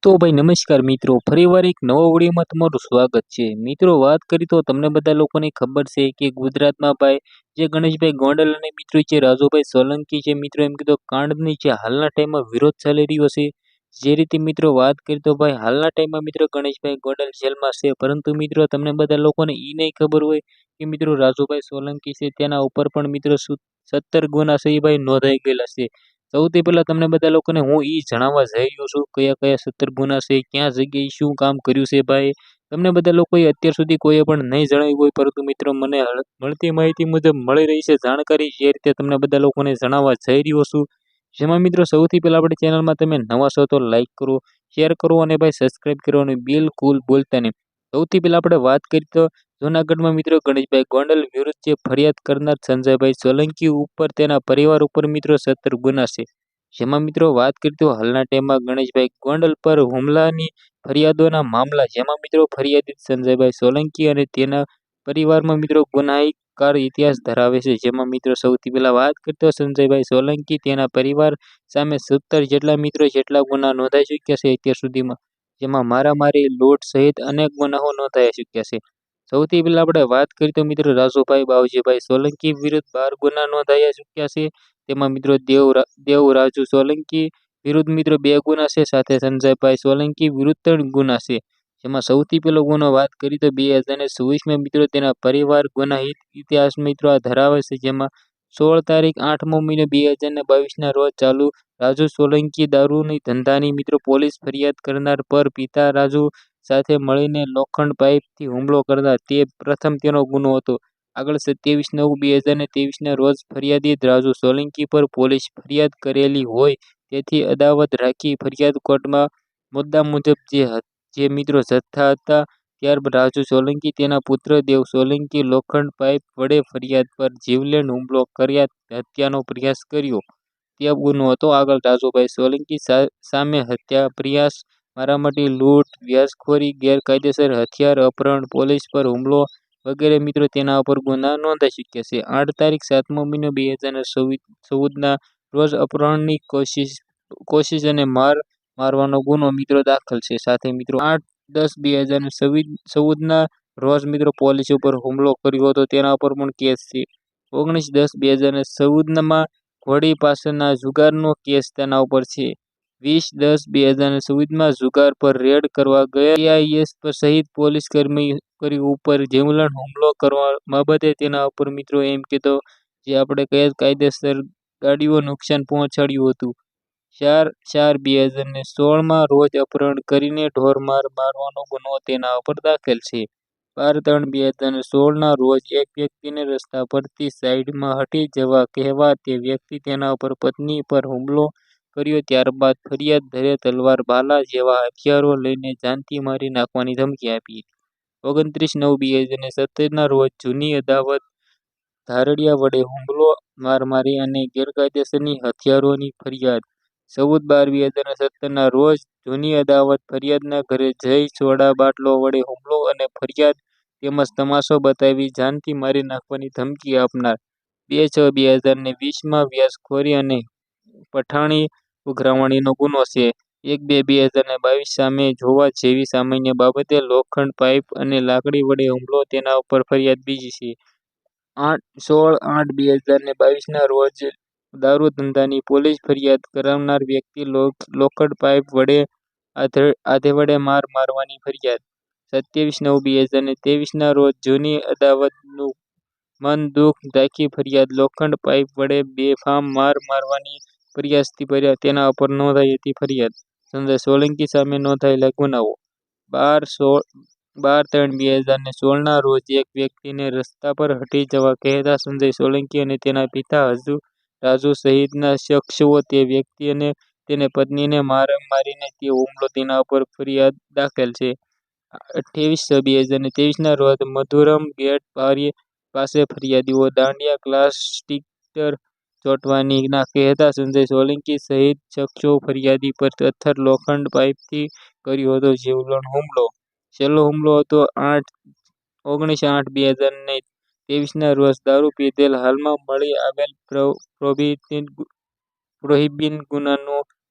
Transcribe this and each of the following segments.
તો ભાઈ નમસ્કાર મિત્રો, ફરીવાર એક નવા વિડીયોમાં તમારું સ્વાગત છે. મિત્રો વાત કરી તો તમને બધા લોકોને ખબર છે કે ગુજરાતમાં ભાઈ જે ગણેશભાઈ ગોંડલ અને મિત્રો જે રાજુભાઈ સોલંકી છે મિત્રો એમ કીધું કાંડની જે હાલના ટાઈમમાં વિરોધ ચાલી રહ્યો છે. જે રીતે મિત્રો વાત કરી તો ભાઈ હાલના ટાઈમમાં મિત્રો ગણેશભાઈ ગોંડલ જેલમાં છે, પરંતુ મિત્રો તમને બધા લોકોને એ નહીં ખબર હોય કે મિત્રો રાજુભાઈ સોલંકી છે તેના ઉપર પણ મિત્રો 17 ગુના છે એ ભાઈ નોંધાઈ ગયેલા છે. સૌથી પહેલા તમને બધા લોકોને હું ઈ જણાવવા જઈ રહ્યો છું કયા કયા 17 ગુના છે, ક્યાં જગ્યાએ શું કામ કર્યું છે ભાઈ. તમને બધા લોકોએ અત્યાર સુધી કોઈએ પણ નહીં જણાવ્યું હોય, પરંતુ મિત્રો મને મળતી માહિતી મુજબ મળી રહી છે જાણકારી, એ રીતે તમને બધા લોકોને જણાવવા જઈ રહ્યો છું. જેમાં મિત્રો સૌથી પહેલા આપણી ચેનલમાં તમે નવા છો તો લાઈક કરો, શેર કરો અને ભાઈ સબસ્ક્રાઇબ કરવાનું બિલકુલ ભૂલતા નહીં. સૌથી પહેલા આપણે વાત કરીએ તો જૂનાગઢમાં મિત્રો ગણેશભાઈ ગોંડલ વિરુદ્ધ જે ફરિયાદ કરનાર સંજયભાઈ સોલંકી ઉપર તેના પરિવાર ઉપર મિત્રો 17 ગુના છે. જેમાં મિત્રો વાત કરીએ તો હાલના ટાઈમમાં ગણેશભાઈ ગોંડલ પર હુમલાની ફરિયાદોના મામલા, જેમાં મિત્રો ફરિયાદી સંજયભાઈ સોલંકી અને તેના પરિવારમાં મિત્રો ગુનાહિતકાર ઇતિહાસ ધરાવે છે. જેમાં મિત્રો સૌથી પહેલા વાત કરીએ તો સંજયભાઈ સોલંકી તેના પરિવાર સામે 17 જેટલા ગુના નોંધાઈ ચૂક્યા છે અત્યાર સુધીમાં, જેમાં મારામારી, લૂંટ સહિત અનેક ગુનાઓ નોંધાઈ ચૂક્યા છે. સૌથી પહેલા આપણે વાત કરીએ તો મિત્રો રાજુભાઈ બાવજીભાઈ સોલંકી વિરુદ્ધ 12 ગુના નોંધાઈ ચૂક્યા છે. તેમાં મિત્રો દેવરાજુ સોલંકી વિરુદ્ધ મિત્રો 2 ગુના છે, સાથે સંજયભાઈ સોલંકી વિરુદ્ધ 3 ગુના છે. જેમાં સૌથી પહેલો ગુનો વાત કરીએ તો 2024માં મિત્રો તેના પરિવાર ગુનાહિત ઇતિહાસ મિત્રો આ ધરાવે છે. જેમાં 16 તારીખ 8મો મહિનો 2022ના રોજ ચાલુ રાજુ સોલંકી દારૂની ધંધાની મિત્રો પોલીસ ફરિયાદ કરનાર પર પિતા રાજુ સાથે મળીને લોખંડ પાઇપથી હુમલો કરનાર તે પ્રથમ તેનો ગુનો હતો. આગળ 27/9/2023ના રોજ ફરિયાદી રાજુ સોલંકી પર પોલીસ ફરિયાદ કરેલી હોય તેથી અદાવત રાખી ફરિયાદ કોર્ટમાં મુદ્દા મુજબ જે મિત્રો જથ્થા હતા. ત્યારબાદ રાજુ સોલંકી તેના પુત્ર દેવ સોલંકી લોખંડ પાઇપ વડે ફરિયાદ પર જીવલેણ હુમલો કર્યા હત્યાનો પ્રયાસ કર્યો તે ગુનો હતો. આગળ રાજુભાઈ સોલંકી સામે હત્યા પ્રયાસ, મારામારી, લૂંટ, વ્યાજખોરી, ગેરકાયદેસર હથિયાર અપહરણ, પોલીસ પર હુમલો વગેરે મિત્રો તેના ઉપર ગુના નોંધાઈ ચૂક્યા છે. 8 તારીખ 7મો મહિનો 2014ના રોજ અપહરણની કોશિશ અને મારવાનો ગુનો મિત્રો દાખલ છે. સાથે મિત્રો 8/10/2014ના રોજ મિત્રો પોલીસ ઉપર હુમલો કર્યો હતો તેના ઉપર પણ કેસ છે. 19/10/2014માં ઘોડી પાસેના જુગારનો કેસ તેના ઉપર છે. 20/10/2014માં જુગાર પર રેડ કરવા ગયા એઆઈએસ સહિત પોલીસ કર્મી ઉપર જીવલેણ હુમલો કરવા બાબતે તેના ઉપર મિત્રો એમ કીધો જે આપણે કાયદેસર ગાડીઓ નુકસાન પહોંચાડ્યું હતું. 4/4/2016માં રોજ અપહરણ કરીને ઢોરમાર મારવાનો ગુનો તેના ઉપર દાખલ છે. 12/3/2016ના રોજ એક વ્યક્તિને રસ્તા પરથી સાઈડમાં હટી જવા કહેવા તે વ્યક્તિ તેના ઉપર પત્ની પર હુમલો કર્યો. ત્યારબાદ ફરિયાદરે તલવાર, ભાલા જેવા હથિયારો લઈને જાનથી મારી નાખવાની ધમકી આપી હતી. 29/9/2017ના રોજ જૂની અદાવત ધારડિયા વડે હુમલો, મારમારી અને ગેરકાયદેસરની હથિયારોની ફરિયાદ. 14/12/2017ના રોજ જૂની અદાવત ફરિયાદના ઘરે જઈ સોડા બાટલો વડે હુમલો અને ફરિયાદ તેમજ તમાશો બતાવી જાનથી મારી નાખવાની ધમકી આપનાર. 2/6/2020માં વ્યાજખોરી અને પઠાણી ઉઘરાવણીનો ગુનો છે. 1/2/2022 સામે જોવા જેવી સામાન્ય બાબતે લોખંડ પાઇપ અને લાકડી વડે હુમલો તેના ઉપર ફરિયાદ બીજી છે. 16/8/2022ના રોજ દારૂ ધંધાની પોલીસ ફરિયાદ કરાવનાર વ્યક્તિ લોખંડ પાઇપ વડે આધેવડે મારવાની ફરિયાદ. 27/9/2023ના રોજ જૂની અદાવતનું મન દુઃખ રાખી ફરિયાદ લોખંડ પાઇપ વડે બેફામ મારવાની પ્રયાસથી તેના ઉપર નોંધાઈ હતી ફરિયાદ. સંજય સોલંકી સામે નોંધાયેલા ગુનાઓ. 12/3/2016ના રોજ એક વ્યક્તિને રસ્તા પર હટી જવા કહેતા સંજય સોલંકી અને તેના પિતા રાજુ સહિતના શખ્સો તે વ્યક્તિ અને તેની પત્નીને મારીને તે હુમલો તેના ઉપર ફરિયાદ દાખલ છે. 28/6/2023ના રોજ મધુરમ ગેટ પાસે ફરિયાદીઓ દાંડિયા ક્લાસ સ્ટીકર ચોંટવાની ના કહેતા સંજય સોલંકી સહિત શખ્સો ફરિયાદી પર પથ્થર, લોખંડ પાઇપથી કર્યો હતો જીવલેણ હુમલો. છેલ્લો હુમલો હતો 19/8/2023ના રોજ દારૂ પીધેલ હાલમાં મળી આવેલ પ્રોહિબિશન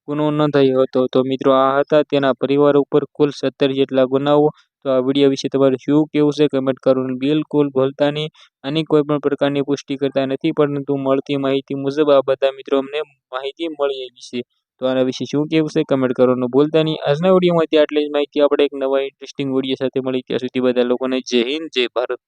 ગુનો નોંધાયો હતો. તો મિત્રો આ હતા તેના પરિવાર ઉપર કુલ 17 જેટલા ગુનાઓ. તો આ વિડીયો વિશે તમારું શું કેવું છે કમેન્ટ કરવાનું બિલકુલ ભૂલતા નહીં. આની કોઈ પણ પ્રકારની પુષ્ટિ કરતા નથી, પરંતુ મળતી માહિતી મુજબ આ બધા મિત્રો અમને માહિતી મળી આવી છે. તો આના વિશે શું કેવું છે કમેન્ટ કરવાનું ભૂલતા નહીં. આજના વિડીયોમાંથી આટલી જ માહિતી. આપણે એક નવા ઇન્ટરેસ્ટિંગ વિડીયો સાથે મળી, ત્યાં સુધી બધા લોકોને જય હિન્દ, જય ભારત.